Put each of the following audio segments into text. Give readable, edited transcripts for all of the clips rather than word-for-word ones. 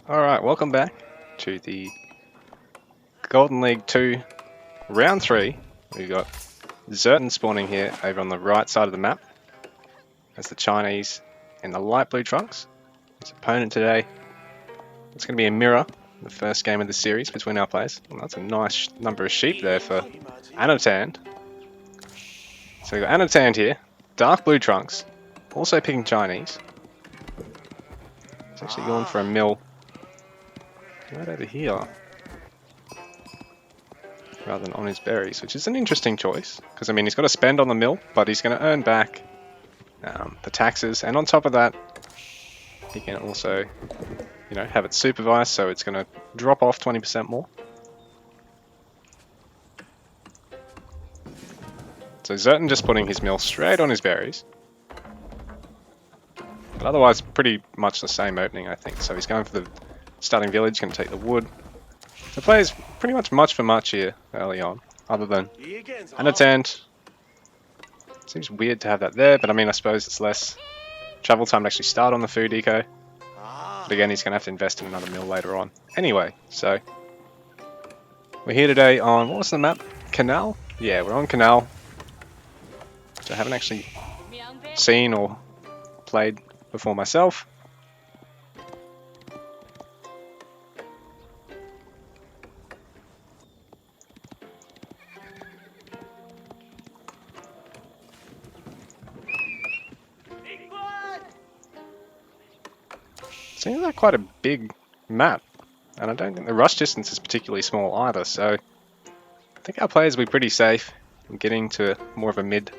Alright, welcome back to the Golden League 2 Round 3. We've got ZertoN spawning here over on the right side of the map. As the Chinese in the light blue trunks. His opponent today, it's going to be a mirror, the first game of the series between our players. Well, that's a nice number of sheep there for Anotand. So we've got Anotand here, dark blue trunks, also picking Chinese. He's actually going for a mill right over here, rather than on his berries, which is an interesting choice, because I mean he's got to spend on the mill, but he's going to earn back the taxes, and on top of that, he can also, you know, have it supervised, so it's going to drop off 20% more. So ZertoN just putting his mill straight on his berries, but otherwise pretty much the same opening, I think. So he's going for the starting village, going to take the wood. The player's pretty much for much here early on, other than Anotand. Seems weird to have that there, but I mean, I suppose it's less travel time to actually start on the food eco. But again, he's going to have to invest in another mill later on. Anyway, so we're here today on, what was the map? Canal? Yeah, we're on Canal. So I haven't actually seen or played before myself. Seems like quite a big map, and I don't think the rush distance is particularly small either, so I think our players will be pretty safe in getting to more of a mid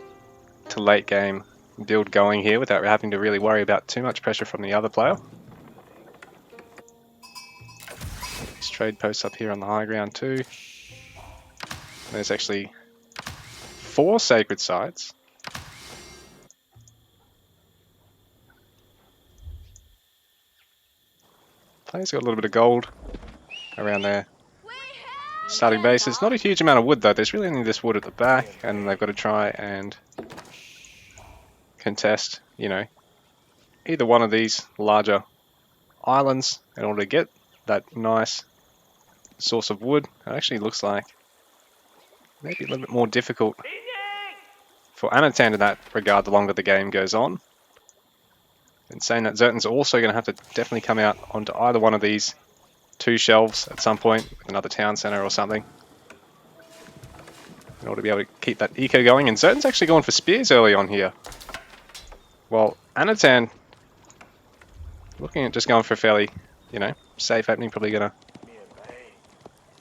to late game build going here without having to really worry about too much pressure from the other player. There's trade posts up here on the high ground too. There's actually 4 sacred sites. Players got a little bit of gold around their starting bases. Not a huge amount of wood though. There's really only this wood at the back, and they've got to try and contest, you know, either one of these larger islands in order to get that nice source of wood. It actually looks like maybe a little bit more difficult for Anotand in that regard the longer the game goes on. And saying that, ZertoN's also going to have to definitely come out onto either one of these 2 shelves at some point, with another town center or something, in order to be able to keep that eco going. And ZertoN's actually going for spears early on here. Well, Anotand looking at just going for a fairly, you know, safe opening, probably going to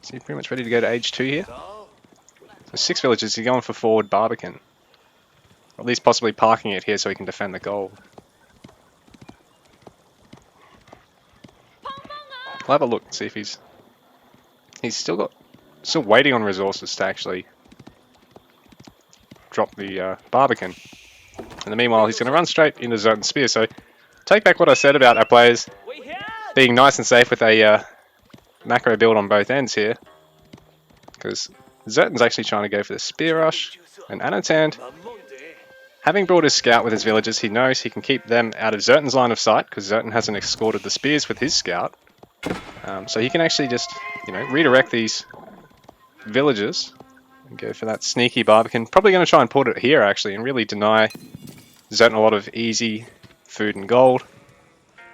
see pretty much ready to go to age 2 here. So 6 villages, he's going for forward Barbican. Or at least possibly parking it here so he can defend the gold. I'll have a look and see if he's still waiting on resources to actually drop the Barbican. In the meanwhile, he's going to run straight into ZertoN Spear. So take back what I said about our players being nice and safe with a macro build on both ends here, because ZertoN's actually trying to go for the Spear Rush, and Anotand, having brought his scout with his villagers, he knows he can keep them out of ZertoN's line of sight, because ZertoN hasn't escorted the spears with his scout. So he can actually just, you know, redirect these villagers and go for that sneaky Barbican. Probably going to try and put it here actually and really deny ZertoN a lot of easy food and gold.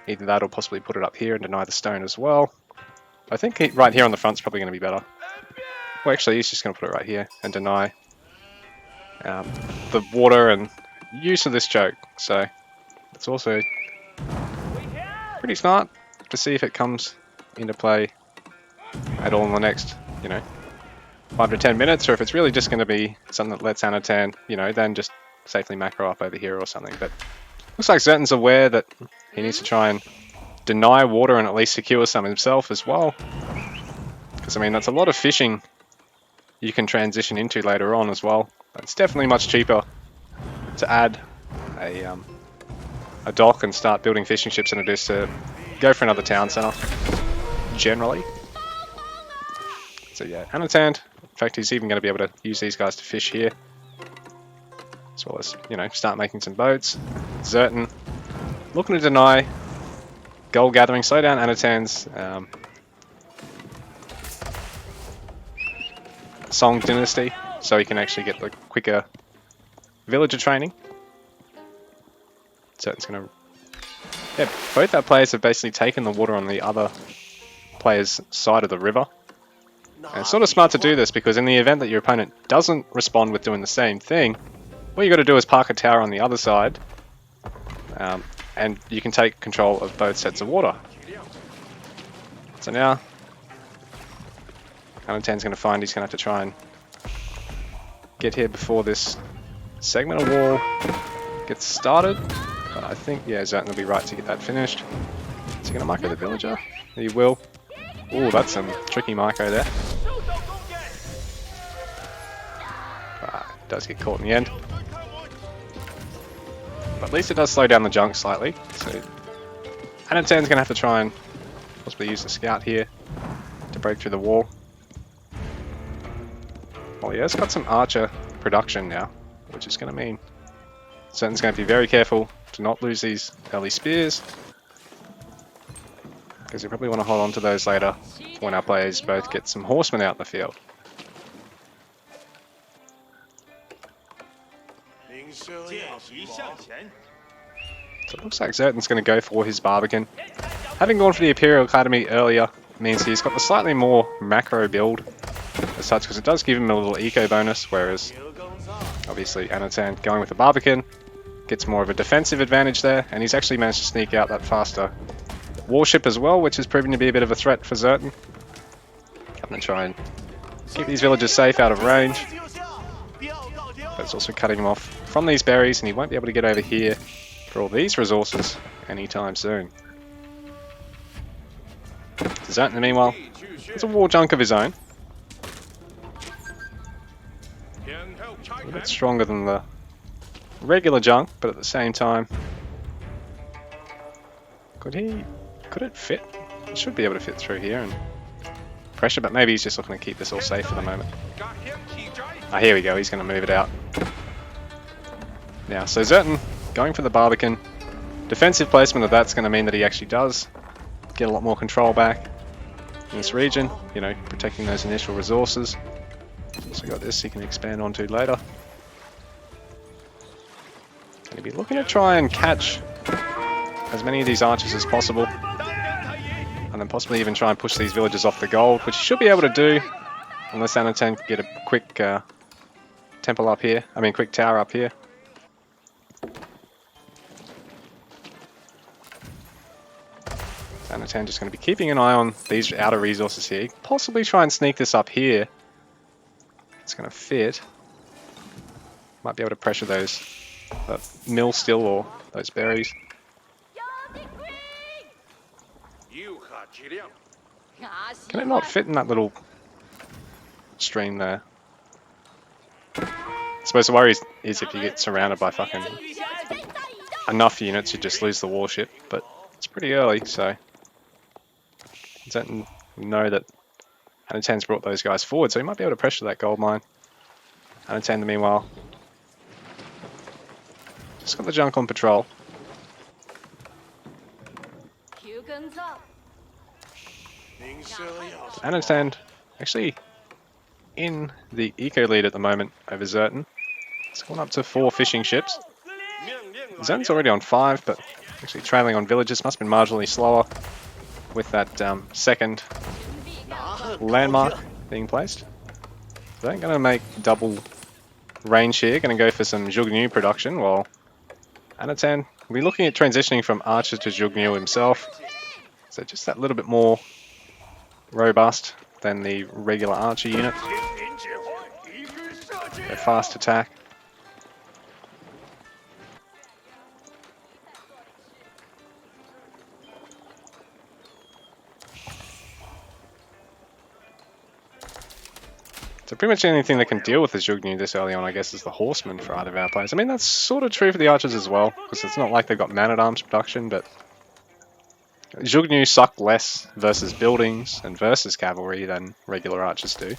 Either that or possibly put it up here and deny the stone as well. I think right here on the front is probably going to be better. Well, actually, he's just going to put it right here and deny the water and use of this choke. So it's also pretty smart to see if it comes into play at all in the next, you know, 5 to 10 minutes, or if it's really just going to be something that lets Anotand, you know, then just safely macro up over here or something. But looks like ZertoN's aware that he needs to try and deny water and at least secure some himself as well, because I mean that's a lot of fishing you can transition into later on as well. It's definitely much cheaper to add a dock and start building fishing ships than it is to go for another town center generally. So yeah, Anotand, in fact he's even going to be able to use these guys to fish here, as well as, you know, start making some boats. ZertoN looking to deny gold gathering. Slow down Anotand's Song Dynasty, so he can actually get the quicker villager training. So it's going to... Yeah, both our players have basically taken the water on the other player's side of the river. And it's sort of smart to do this because in the event that your opponent doesn't respond with doing the same thing, what you got to do is park a tower on the other side, and you can take control of both sets of water. So now, Anotand's going to find he's going to have to try and get here before this segment of wall gets started. But I think, yeah, ZertoN will be right to get that finished. Is he going to micro the villager? He will. Ooh, that's some tricky micro there. Does get caught in the end. But at least it does slow down the junk slightly. So Anotand's going to have to try and possibly use the scout here to break through the wall. Well, yeah, it's got some archer production now, which is going to mean ZertoN's going to be very careful to not lose these early spears, because you probably want to hold on to those later when our players both get some horsemen out in the field. So it looks like ZertoN's going to go for his Barbican. Having gone for the Imperial Academy earlier means he's got the slightly more macro build as such, because it does give him a little eco bonus, whereas obviously Anotand going with the Barbican gets more of a defensive advantage there, and he's actually managed to sneak out that faster warship as well, which has proven to be a bit of a threat for ZertoN. I'm going to try and keep these villagers safe out of range, but it's also cutting him off from these berries, and he won't be able to get over here for all these resources anytime soon. ZertoN, meanwhile, has a war junk of his own. A bit stronger than the regular junk, but at the same time, could it fit? It should be able to fit through here and pressure, but maybe he's just looking to keep this all safe for the moment. Ah, here we go, he's going to move it out. Now, so ZertoN going for the Barbican. Defensive placement of that's going to mean that he actually does get a lot more control back in this region, you know, protecting those initial resources. So got this he can expand onto later. Going to be looking to try and catch as many of these archers as possible, and then possibly even try and push these villagers off the gold, which he should be able to do, unless Anotand can get a quick temple up here. I mean, quick tower up here. Anotand just going to be keeping an eye on these outer resources here. Possibly try and sneak this up here. It's going to fit. Might be able to pressure those mill still, or those berries. Can it not fit in that little stream there? I suppose the worry is if you get surrounded by fucking enough units, you just lose the warship, but it's pretty early, so ZertoN know that Anotand's brought those guys forward, so he might be able to pressure that gold mine. Anotand, meanwhile, just got the junk on patrol. Anotand actually in the eco lead at the moment over ZertoN. It's gone up to 4 fishing ships. ZertoN's already on 5, but actually trailing on villages. Must have been marginally slower with that second landmark being placed. They're going to make double range here. Going to go for some Zhugnu production, while Anotand will be looking at transitioning from Archer to Zhugnu himself. So just that little bit more robust than the regular Archer unit. A fast attack. So pretty much the only thing that can deal with the Zhugnu this early on, I guess, is the Horsemen for either of our players. I mean, that's sort of true for the Archers as well, because it's not like they've got man-at-arms production, but Zhugnu suck less versus buildings and versus cavalry than regular Archers do.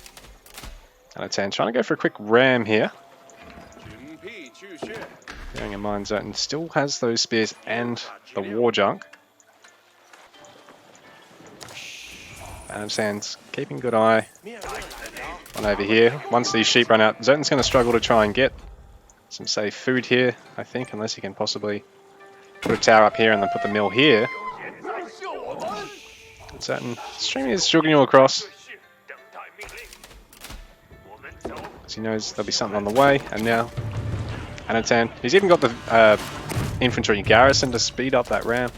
Anotand trying to go for a quick ram here. Bearing in mind ZertoN still has those spears and the war junk. Anotand's keeping a good eye on over here. Once these sheep run out, ZertoN's going to struggle to try and get some safe food here, I think, unless he can possibly put a tower up here and then put the mill here. ZertoN streaming his Jugnu across, because he knows there'll be something on the way. And now Anotand, he's even got the infantry garrison to speed up that ram.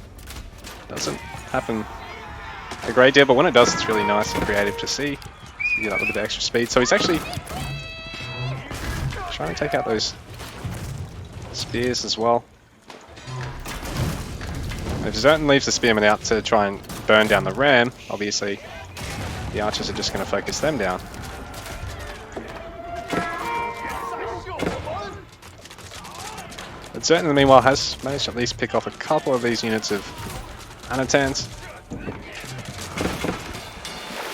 Doesn't happen a great deal, but when it does, it's really nice and creative to see. You get that little bit of extra speed. So he's actually trying to take out those spears as well. If ZertoN leaves the spearmen out to try and burn down the ram, obviously the archers are just going to focus them down. But ZertoN, meanwhile, has managed to at least pick off a couple of these units of Anotand's.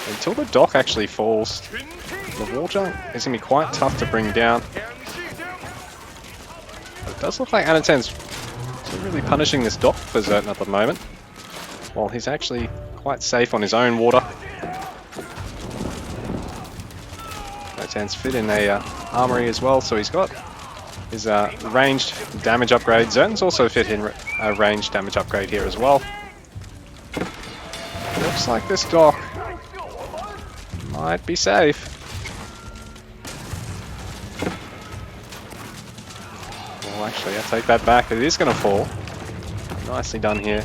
Until the dock actually falls, the wall junk is going to be quite tough to bring down. But it does look like Anotand's really punishing this dock for ZertoN at the moment, while he's actually quite safe on his own water. Anotand's fit in a armory as well, so he's got his ranged damage upgrade. ZertoN's also fit in a ranged damage upgrade here as well. Looks like this dock might be safe. Well, actually, I take that back. It is going to fall. Nicely done here,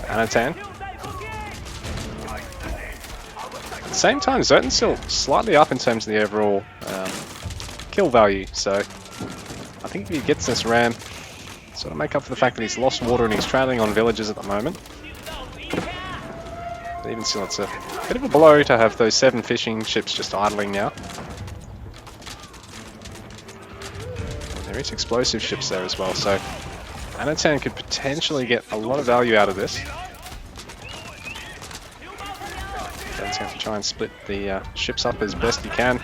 Anotand. At the same time, ZertoN's still slightly up in terms of the overall kill value. So I think if he gets this ram, sort of make up for the fact that he's lost water and he's trailing on villages at the moment. But even still, it's a bit of a blow to have those 7 fishing ships just idling now. There is explosive ships there as well, so Anotand could potentially get a lot of value out of this. ZertoN's going to try and split the ships up as best he can.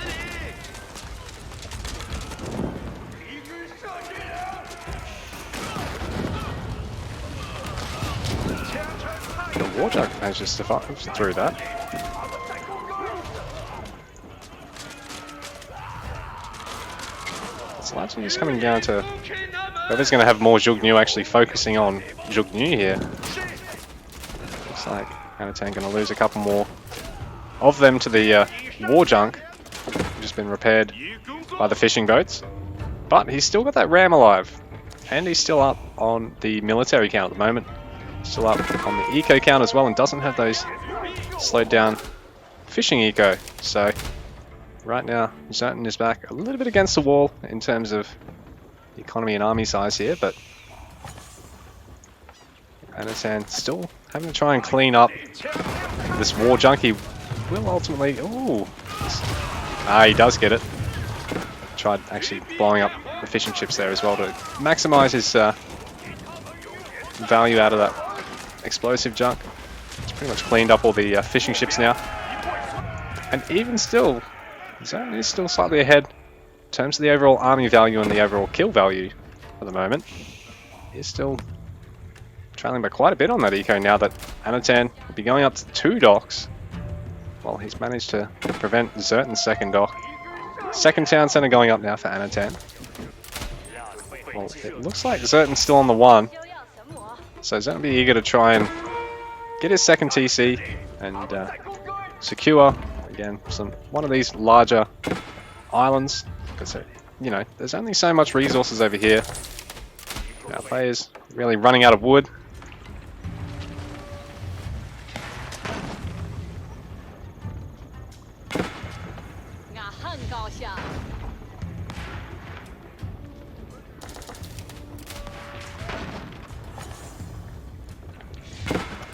The war junk manages to survive through that. It's largely just coming down to whoever's going to have more Jugnu actually focusing on Jugnu here. Looks like Anotand going to lose a couple more of them to the war junk, which has been repaired by the fishing boats. But he's still got that ram alive, and he's still up on the military count at the moment. Still up on the eco count as well, and doesn't have those slowed down fishing eco. So right now, ZertoN is back a little bit against the wall in terms of the economy and army size here, but Anotand still having to try and clean up this war junk. He will ultimately... Ooh! He does get it. Tried actually blowing up the fishing ships there as well to maximize his value out of that explosive junk. It's pretty much cleaned up all the fishing ships now. And even still, ZertoN is still slightly ahead in terms of the overall army value and the overall kill value at the moment. He's still trailing by quite a bit on that eco now that Anotand will be going up to 2 docks. Well, he's managed to prevent ZertoN's second dock. Second town center going up now for Anotand. Well, it looks like ZertoN's still on the 1. So ZertoN will be eager to try and get his second TC and secure, again, one of these larger islands. Because, you know, there's only so much resources over here. Our players really running out of wood.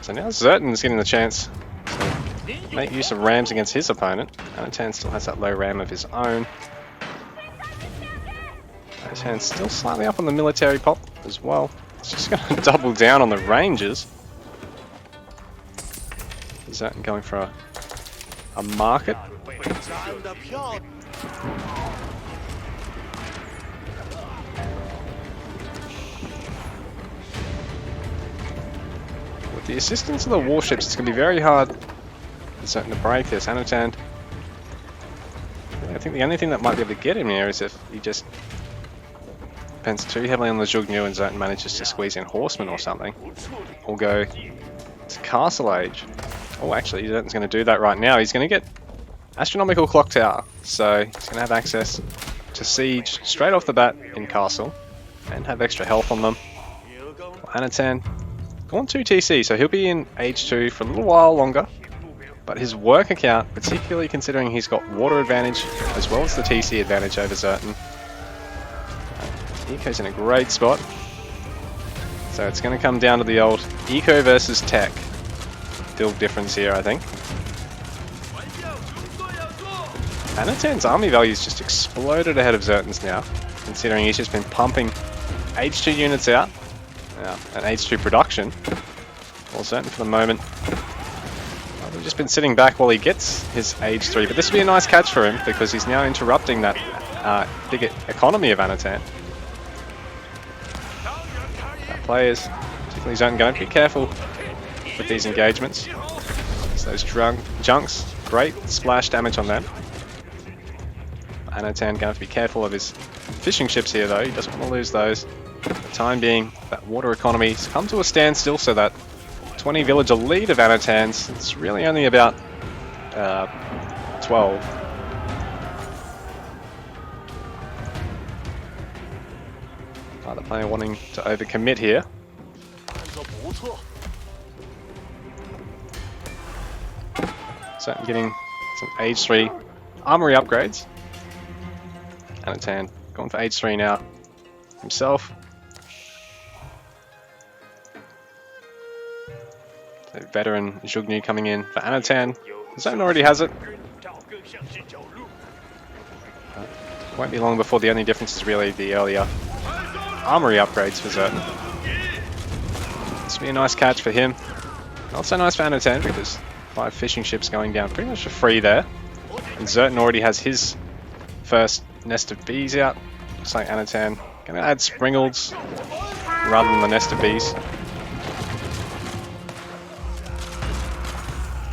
So now ZertoN's getting the chance to make use of rams against his opponent. Anotand still has that low ram of his own. Anotand's still slightly up on the military pop as well. It's just going to double down on the ranges. ZertoN going for a market. With the assistance of the warships, it's going to be very hard ZertoN to break this. Anotand, I think the only thing that might be able to get him here is if he just depends too heavily on the Zhugnu and ZertoN manages to squeeze in Horseman or something. Or go to Castle Age. Oh, actually, ZertoN's going to do that right now. He's going to get Astronomical Clock Tower, so he's going to have access to Siege straight off the bat in Castle, and have extra health on them. Anotand gone 2 TC, so he'll be in Age 2 for a little while longer, but his work account, particularly considering he's got water advantage as well as the TC advantage over ZertoN. Eco's in a great spot, so it's going to come down to the old Eco versus Tech build difference here, I think. Anotand's army value's just exploded ahead of ZertoN's now, considering he's just been pumping H2 units out, and H2 production. Well, ZertoN for the moment, we've just been sitting back while he gets his Age 3, but this will be a nice catch for him, because he's now interrupting that big economy of Anotand. Players, particularly ZertoN, going to be careful with these engagements. So those junks, great splash damage on them. Anotand going to have to be careful of his fishing ships here though, he doesn't want to lose those. For the time being, that water economy's come to a standstill, so that 20 villager lead of Anotand's, it's really only about 12. The player wanting to overcommit here. ZertoN getting some Age 3 armory upgrades. Anotand going for Age 3 now himself. So veteran Zhugnu coming in for Anotand. ZertoN already has it. Won't be long before the only difference is really the earlier armory upgrades for ZertoN. This will be a nice catch for him. Not so nice for Anotand, because 5 fishing ships going down pretty much for free there. And ZertoN already has his first nest of bees out. Looks like Anotand going to add Springles rather than the nest of bees.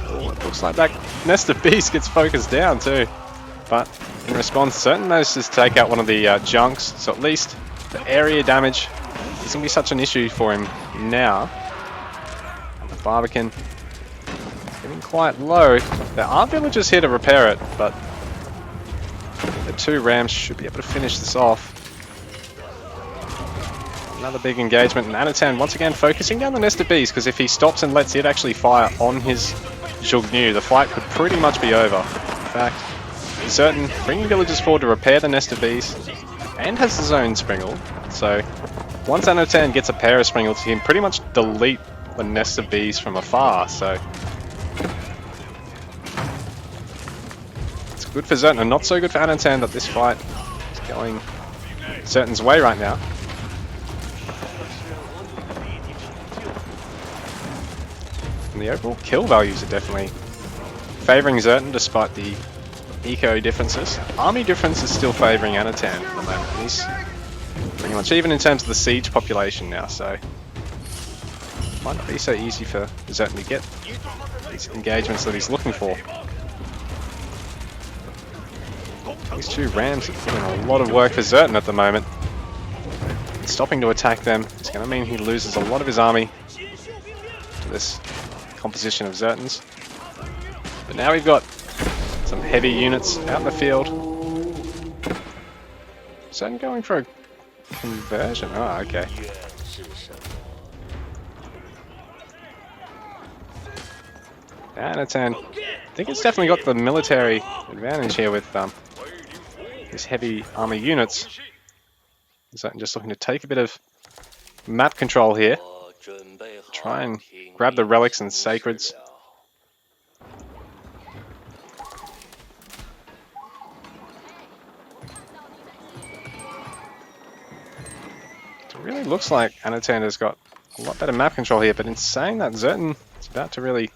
Oh, it looks like that nest of bees gets focused down too. But in response, ZertoN manages to take out one of the junks, so at least the area damage isn't going to be such an issue for him now. And the Barbican is getting quite low. There are villagers here to repair it, but the 2 rams should be able to finish this off. Another big engagement, and Anotand once again focusing down the nest of bees, because if he stops and lets it actually fire on his Zhugnu, the fight could pretty much be over. In fact, ZertoN bringing villagers forward to repair the nest of bees, and has his own Springle, so once Anotand gets a pair of Springles, he can pretty much delete the nest of bees from afar, so it's good for ZertoN, and not so good for Anotand that this fight is going ZertoN's way right now. And the overall kill values are definitely favouring ZertoN despite the eco differences. Army difference is still favouring Anotand at the moment. He's pretty much even in terms of the siege population now, so it might not be so easy for ZertoN to get these engagements that he's looking for. These 2 rams are doing a lot of work for ZertoN at the moment. Stopping to attack them is going to mean he loses a lot of his army to this composition of ZertoN's. But now we've got some heavy units out in the field. ZertoN going for a conversion? Oh, okay. Anotand, I think it's definitely got the military advantage here with these heavy army units. ZertoN just looking to take a bit of map control here. Try and grab the relics and sacreds. It really looks like Anotand has got a lot better map control here, but in saying that, ZertoN is about to really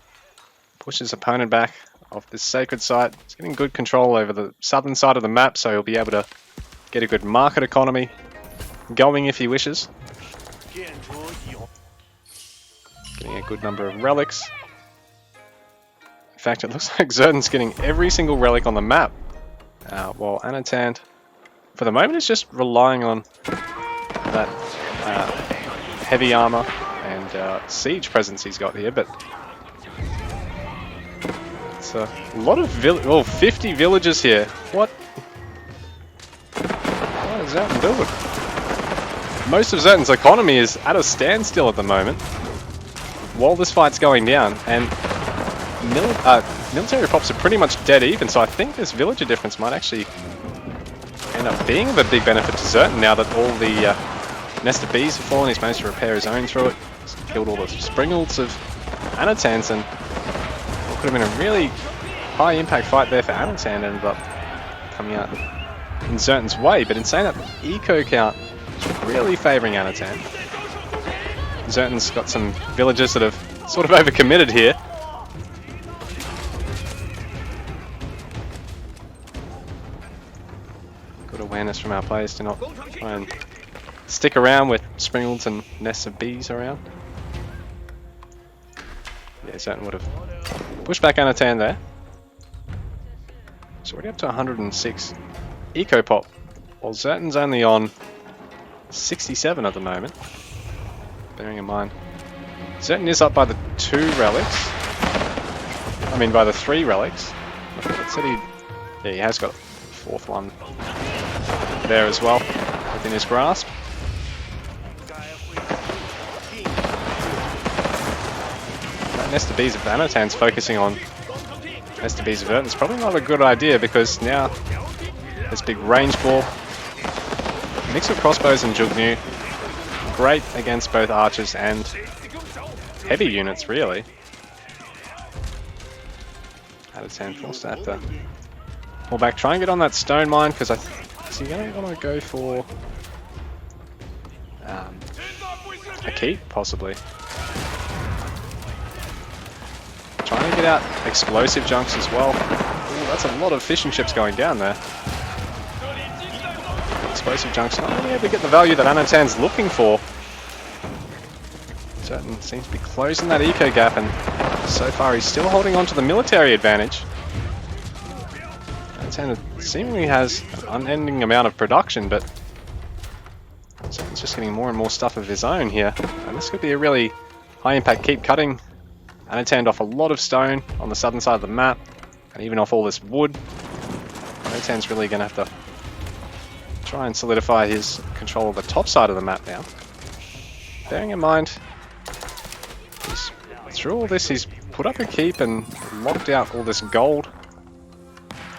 push his opponent back off this sacred site. He's getting good control over the southern side of the map, so he'll be able to get a good market economy going if he wishes. Getting a good number of relics. fact, it looks like ZertoN's getting every single relic on the map. While Anotand, for the moment, is just relying on that heavy armor and siege presence he's got here, but it's a lot of 50 villagers here. What is ZertoN doing? Most of ZertoN's economy is at a standstill at the moment while this fight's going down, and military props are pretty much dead even, so I think this villager difference might actually end up being of a big benefit to ZertoN now that all the nest of bees have fallen. He's managed to repair his own through it. He's killed all the springles of Anotand's, and it could have been a really high impact fight there for Anotand. Ended up coming out in ZertoN's way, but in saying that, the eco count is really favouring Anotand. ZertoN's got some villagers that have sort of overcommitted here. Good awareness from our players to not try and stick around with springles and nests of bees around. Yeah, ZertoN would have pushed back Anotand there. It's already up to 106 eco pop, while ZertoN's only on 67 at the moment. Bearing in mind, ZertoN is up by the 2 relics. I mean, by the 3 relics. It said he has got a 4th one there as well within his grasp. That nest of bees of Anotand's focusing on nest of bees of ZertoN is probably not a good idea, because now this big range ball, mix of crossbows and Jugnu, great against both archers and heavy units, really. Anotand forced to have to pull back, try and get on that stone mine, because is he going to want to go for a keep, possibly? Trying to get out explosive junks as well. Ooh, that's a lot of fishing ships going down there. Explosive junks not really able to get the value that Anotand's looking for. ZertoN seems to be closing that eco gap, and so far he's still holding on to the military advantage. Anotand seemingly has an unending amount of production, but ZertoN's just getting more and more stuff of his own here. And this could be a really high impact keep, cutting Anotand off a lot of stone on the southern side of the map, and even off all this wood. Anotand's really going to have to try and solidify his control of the top side of the map now. Bearing in mind, through all this, he's put up a keep and locked out all this gold.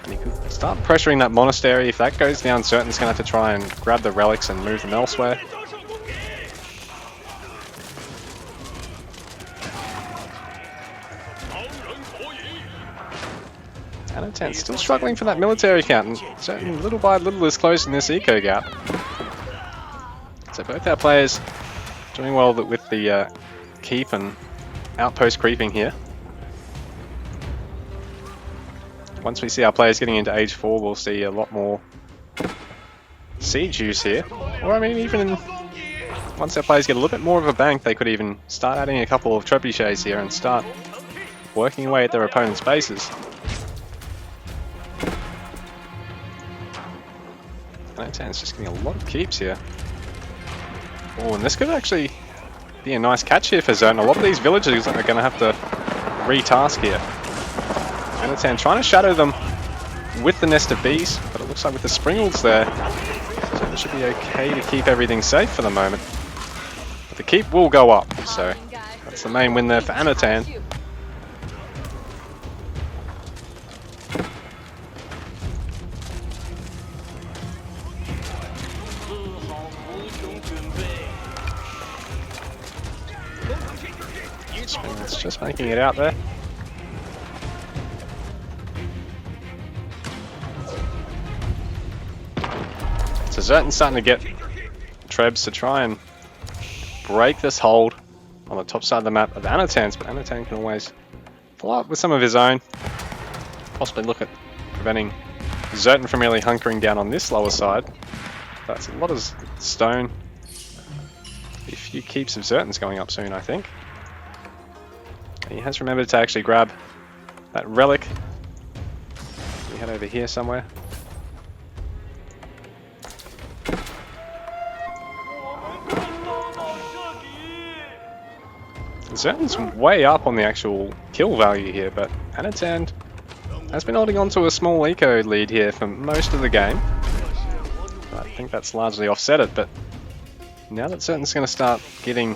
And he could start pressuring that monastery. If that goes down, ZertoN's going to have to try and grab the relics and move them elsewhere. Anotand's still struggling for that military count, and ZertoN little by little is closing this eco gap. So both our players doing well with the keep and outpost creeping here. Once we see our players getting into Age 4, we'll see a lot more siege use here. Or I mean, even once our players get a little bit more of a bank, they could even start adding a couple of trebuchets here and start working away at their opponent's bases. Anotand's just getting a lot of keeps here. Oh, and this could actually be a nice catch here for ZertoN. A lot of these villagers are going to have to retask here. Anotand trying to shadow them with the nest of bees, but it looks like with the springles there, ZertoN should be okay to keep everything safe for the moment. But the keep will go up, so that's the main win there for Anotand. It's just making it out there. So ZertoN's starting to get trebs to try and break this hold on the top side of the map of Anotand's, but Anotand can always follow up with some of his own. Possibly look at preventing ZertoN from really hunkering down on this lower side. That's a lot of stone. A few keeps of ZertoN's going up soon, I think. He has remembered to actually grab that relic. We head over here somewhere. ZertoN's way up on the actual kill value here, but Anotand has been holding on to a small eco lead here for most of the game. I think that's largely offset it, but now that ZertoN's going to start getting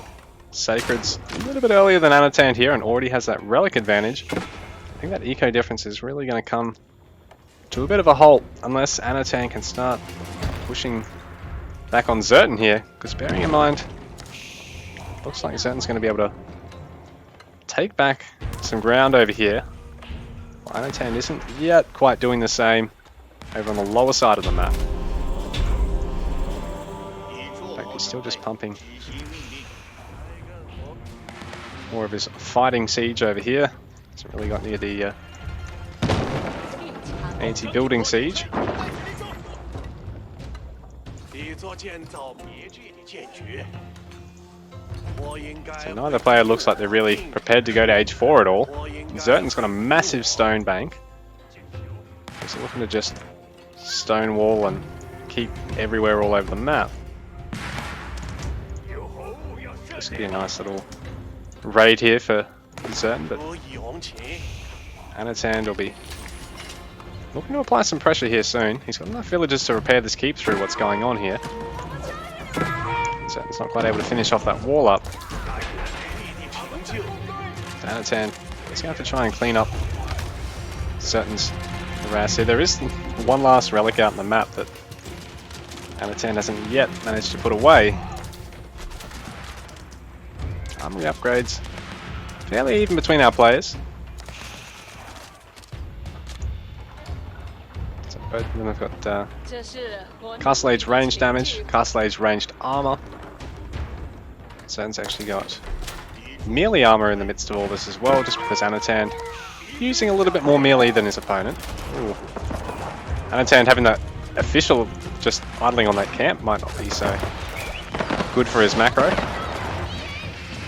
Sacreds a little bit earlier than Anotand here and already has that relic advantage, I think that eco difference is really going to come to a bit of a halt unless Anotand can start pushing back on ZertoN here, because bearing in mind, looks like ZertoN's going to be able to take back some ground over here. Well, Anotand isn't yet quite doing the same over on the lower side of the map. In fact, he's still just pumping more of his fighting siege over here. Hasn't really got near the anti-building siege. So neither player looks like they're really prepared to go to age 4 at all. ZertoN's got a massive stone bank. He's looking to just stone wall and keep everywhere all over the map. This could be a nice little raid here for ZertoN, but Anotand will be looking to apply some pressure here soon. He's got enough villagers to repair this keep through what's going on here. ZertoN's not quite able to finish off that wall up. Anotand is going to have to try and clean up ZertoN's harass here. There is one last relic out in the map that Anotand hasn't yet managed to put away. Armory upgrades fairly even between our players. So both of them have got Castle Age range damage, Castle Age ranged armor. ZertoN's actually got melee armor in the midst of all this as well, just because Anotand using a little bit more melee than his opponent. Ooh. Anotand having that official just idling on that camp might not be so good for his macro.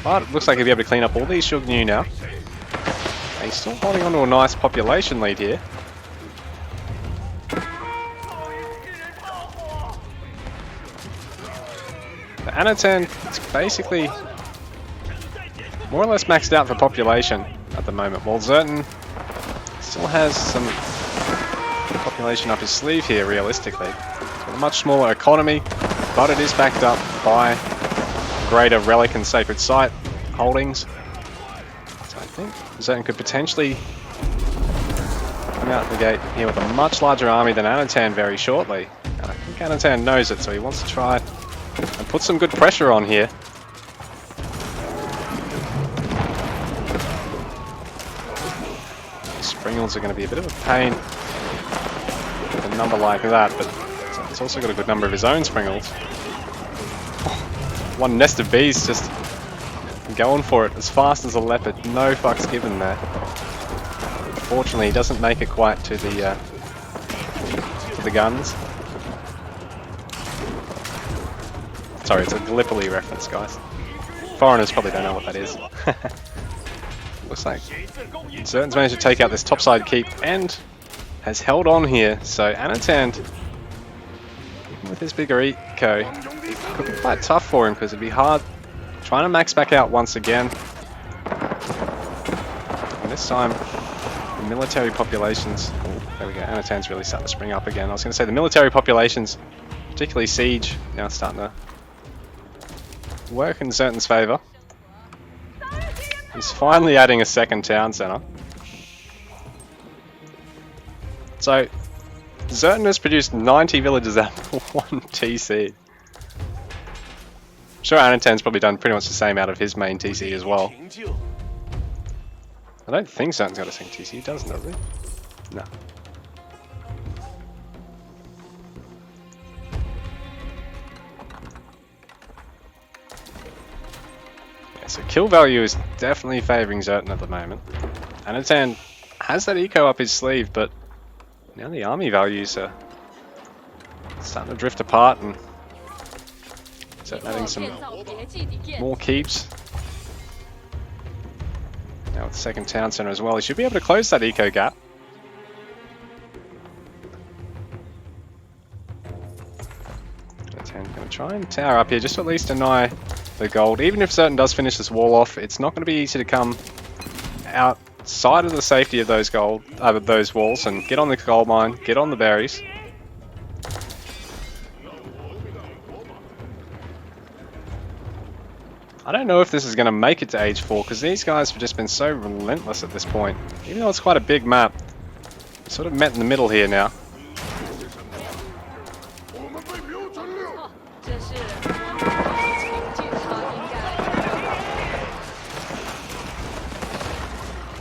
But it looks like he'll be able to clean up all these Shugnu now. And he's still holding on to a nice population lead here. But Anotand is basically more or less maxed out for population at the moment, while ZertoN still has some population up his sleeve here, realistically. It's got a much smaller economy, but it is backed up by greater relic and sacred site holdings. So I think ZertoN could potentially come out the gate here with a much larger army than Anotand very shortly. And I think Anotand knows it, so he wants to try and put some good pressure on here. Springles are going to be a bit of a pain with a number like that, but it's also got a good number of his own Springles. One nest of bees just going for it as fast as a leopard, no fucks given there. Fortunately, he doesn't make it quite to the guns. Sorry, it's a Gallipoli reference, guys. Foreigners probably don't know what that is. Looks like ZertoN's managed to take out this topside keep and has held on here. So Anotand, even with his bigger eco, could be quite tough for him because it'd be hard trying to max back out once again. And this time, the military populations. Oh, there we go. Anotand's really starting to spring up again. I was going to say the military populations, particularly siege, now starting to work in ZertoN's favour. He's finally adding a second town centre. So, ZertoN has produced 90 villages out of 1 TC. I'm sure Anotand's probably done pretty much the same out of his main TC as well. I don't think ZertoN's got a second TC, he doesn't, does he? No. So kill value is definitely favouring ZertoN at the moment. Anotand has that eco up his sleeve, but now the army values are starting to drift apart, and ZertoN adding some more keeps. Now with the second town center as well, he should be able to close that eco gap. Anotand going to try and tower up here just to at least deny the gold. Even if ZertoN does finish this wall off, it's not going to be easy to come outside of the safety of those those walls and get on the gold mine, get on the berries. I don't know if this is going to make it to age 4 because these guys have just been so relentless at this point. Even though it's quite a big map, it's sort of met in the middle here now.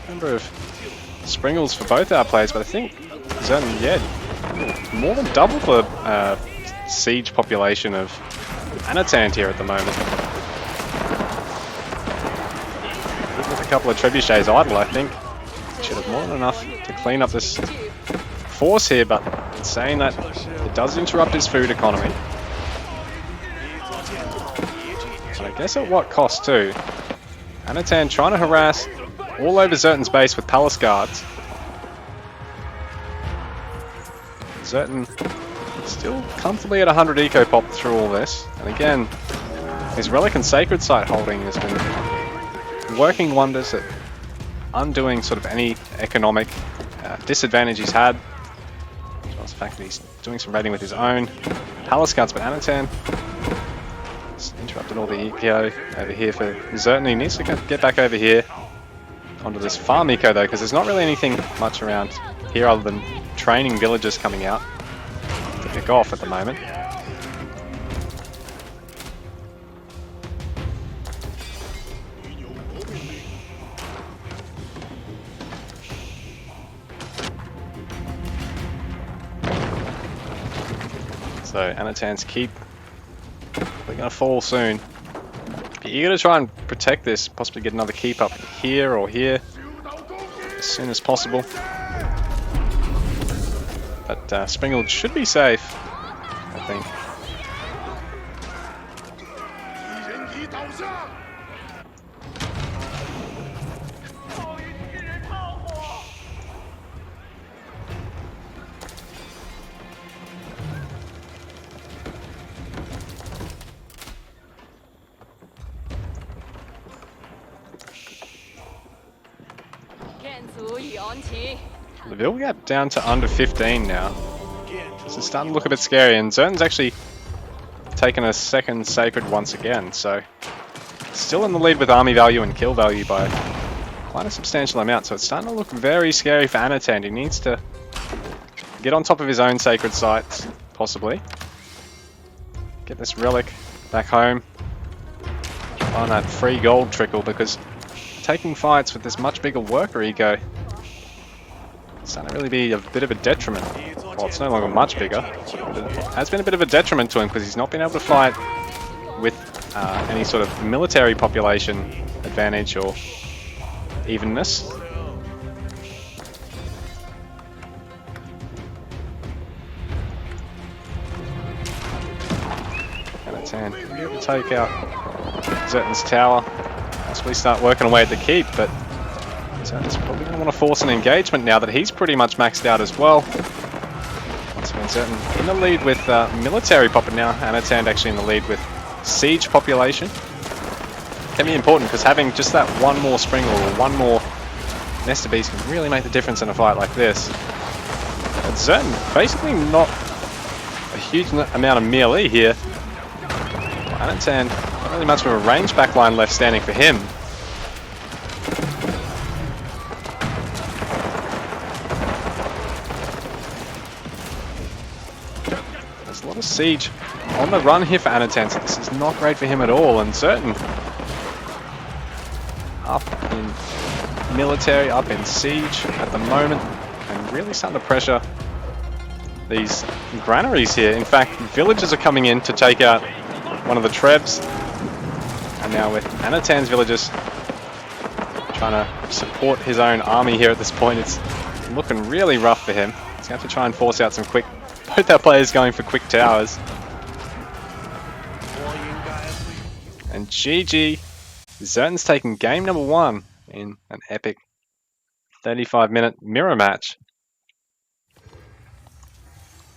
Number of Springles for both our players, but I think ZertoN, yeah, more than double the siege population of Anotand here at the moment. With a couple of trebuchets idle, I think should have more than enough to clean up this force here, but in saying that, it does interrupt his food economy. And I guess at what cost too? Anotand trying to harass all over ZertoN's base with palace guards. ZertoN still comfortably at 100 eco pop through all this. And again, his Relic and Sacred Site holding has been working wonders at undoing sort of any economic disadvantage he's had. As well as the fact that he's doing some raiding with his own palace guards, but Anotand has interrupted all the eco over here for ZertoN. He needs to get back over here onto this farm eco though, because there's not really anything much around here other than training villagers coming out to pick off at the moment. So Anotand's keep, they're going to fall soon. Be eager to try and protect this, possibly get another keep up here or here as soon as possible. But Springle should be safe, I think. The Ville gap down to under 15 now. This is starting to look a bit scary, and ZertoN's actually taken a second sacred once again, so still in the lead with army value and kill value by quite a substantial amount, so it's starting to look very scary for Anotand. He needs to get on top of his own sacred sites, possibly. Get this relic back home. Find that free gold trickle, because taking fights with this much bigger worker ego, it's starting to really be a bit of a detriment. Well, it's no longer much bigger, but it has been a bit of a detriment to him because he's not been able to fight with any sort of military population advantage or evenness. Anotand can be able to take out ZertoN's tower, possibly start working away at the keep, but ZertoN's probably going to want to force an engagement now that he's pretty much maxed out as well. Once again, ZertoN in the lead with military pop, and now Anotand actually in the lead with siege population. Can be important because having just that one more Springle or one more Nester Beast can really make the difference in a fight like this. But ZertoN basically not a huge amount of melee here. Anotand, not really much of a range backline left standing for him. There's a lot of siege on the run here for Anotand, so this is not great for him at all. And ZertoN up in military, up in siege at the moment, and really starting to pressure these granaries here. In fact, villagers are coming in to take out one of the trebs, and now with Anotand's villagers trying to support his own army here at this point, it's looking really rough for him. He's going to have to try and force out some quick, both our players going for quick towers. And GG, ZertoN's taking game number 1. in an epic 35-minute mirror match.